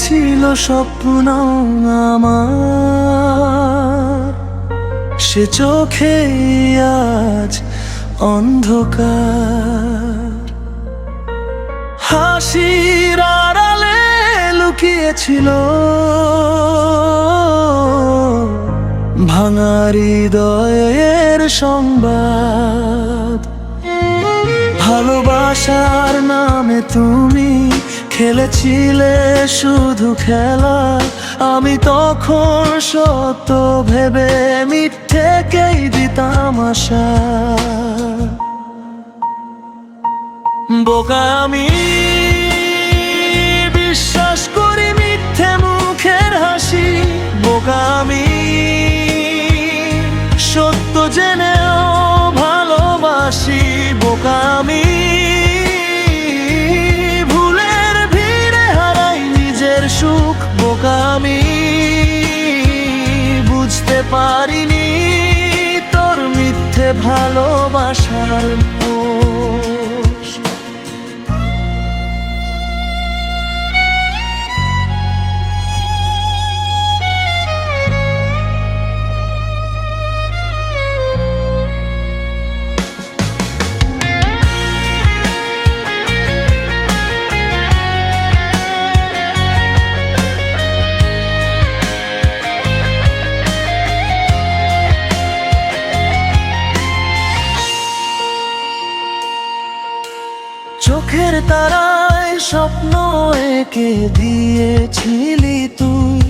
ছিল স্বপ্ন আমার, সে চোখে আজ অন্ধকার। হাসির আড়ালে লুকিয়েছিল ভাঙা হৃদয়ের সংবাদ। ভালোবাসার নামে তুমি খেলেছিলে শুধু খেলা, আমি তখন সত্য ভেবে মিথ্যেকেই দিতাম আশা। বোকা আমি, বিশ্বাস করি মিথ্যে মুখের হাসি। বোকা আমি, সত্য জেনেও ভালোবাসি। বোকা আমি, ভুলের ভিড়ে হারাই নিজের সুখ। বোকা আমি, বুঝতে পারিনি তোর মিথ্যে ভালোবাসার দোষ। চোখের তারায় স্বপ্ন এঁকে দিয়েছিলি তুই,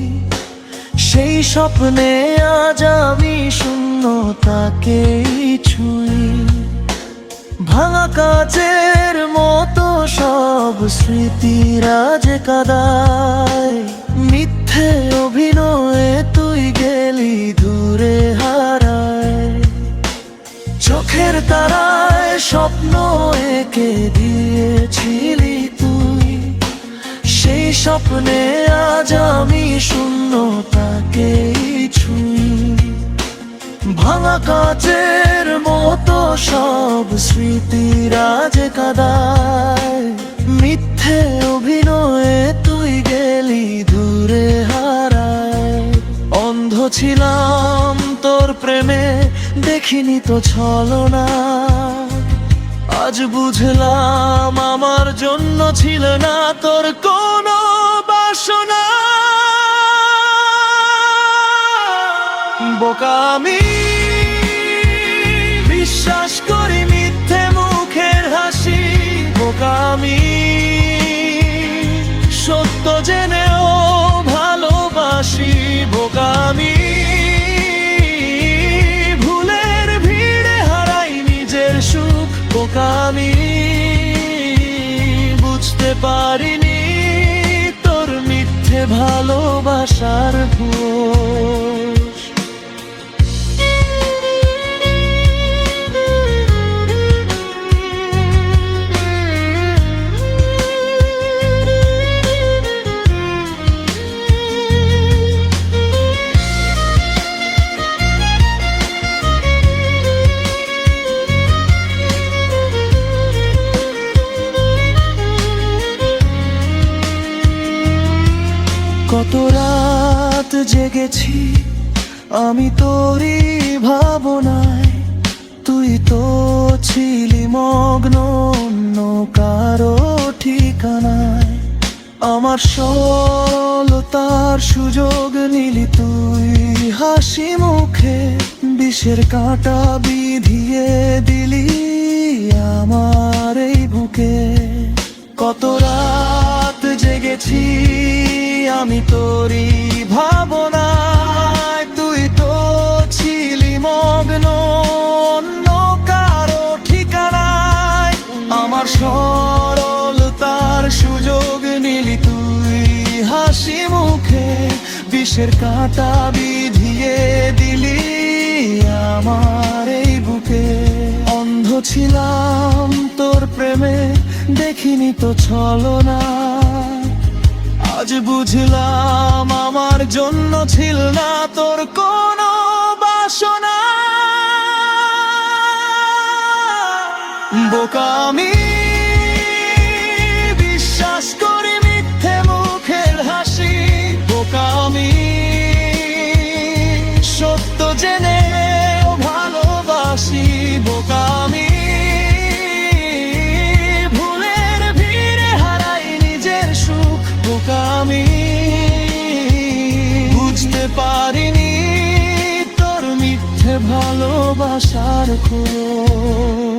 সেই স্বপ্নে আজ আমি শূন্যতাকেই ছুঁই। ভাঙা কাচের মতো সব স্মৃতিরা যে কাদায়, মিথ্যে অভিনয়ে তুই গেলি দূরে হারায়। চোখের তারায় স্বপ্ন এঁকে দিয়েছিলি তুই, সেই স্বপ্নে আজ আমি শূন্যতাকেই ছুঁই। ভাঙা কাচের মতো সব স্মৃতিরা যে কাদায়, মিথ্যে অভিনয়ে তুই গেলি দূরে হারায়। অন্ধ ছিলাম তোর প্রেমে, দেখিনি তো ছলনা। আজ বুঝলাম আমার জন্য ছিল না তোর কোনো বাসনা। বোকা আমি, বিশ্বাস করি মিথ্যে মুখের হাসি। বোকা আমি, সত্য জেনেও ভালোবাসি। বোকা আমি, ভুলের ভিড়ে হারাই নিজের সুখ। বোকা আমি, বুঝতে পারিনি তোর মিথ্যে ভালোবাসার দোষ। কত রাত জেগেছি আমি তোরই ভাবনায়, তুই তো ছিলি মগ্ন অন্য কারো ঠিকানায়। আমার সরলতার সুযোগ নিলি তুই হাসি মুখে, বিষের কাঁটা বিধিয়ে দিলি আমার এই বুকে। কত রাত জেগেছি আমি তোরই ভাবনায়, তুই তো ছিলি মগ্ন অন্য কারো ঠিকানায়। আমার সরলতার সুযোগ নিলি তুই হাসি মুখে, বিষের কাঁটা বিধিয়ে দিলি আমার এই বুকে। অন্ধ ছিলাম তোর প্রেমে, দেখিনি তো ছলনা। আজ বুঝলাম আমার জন্য ছিল না তোর কোনো বাসনা। বোকা আমি, বিশ্বাস করি মিথ্যে মুখের হাসি। আশার খোঁজ।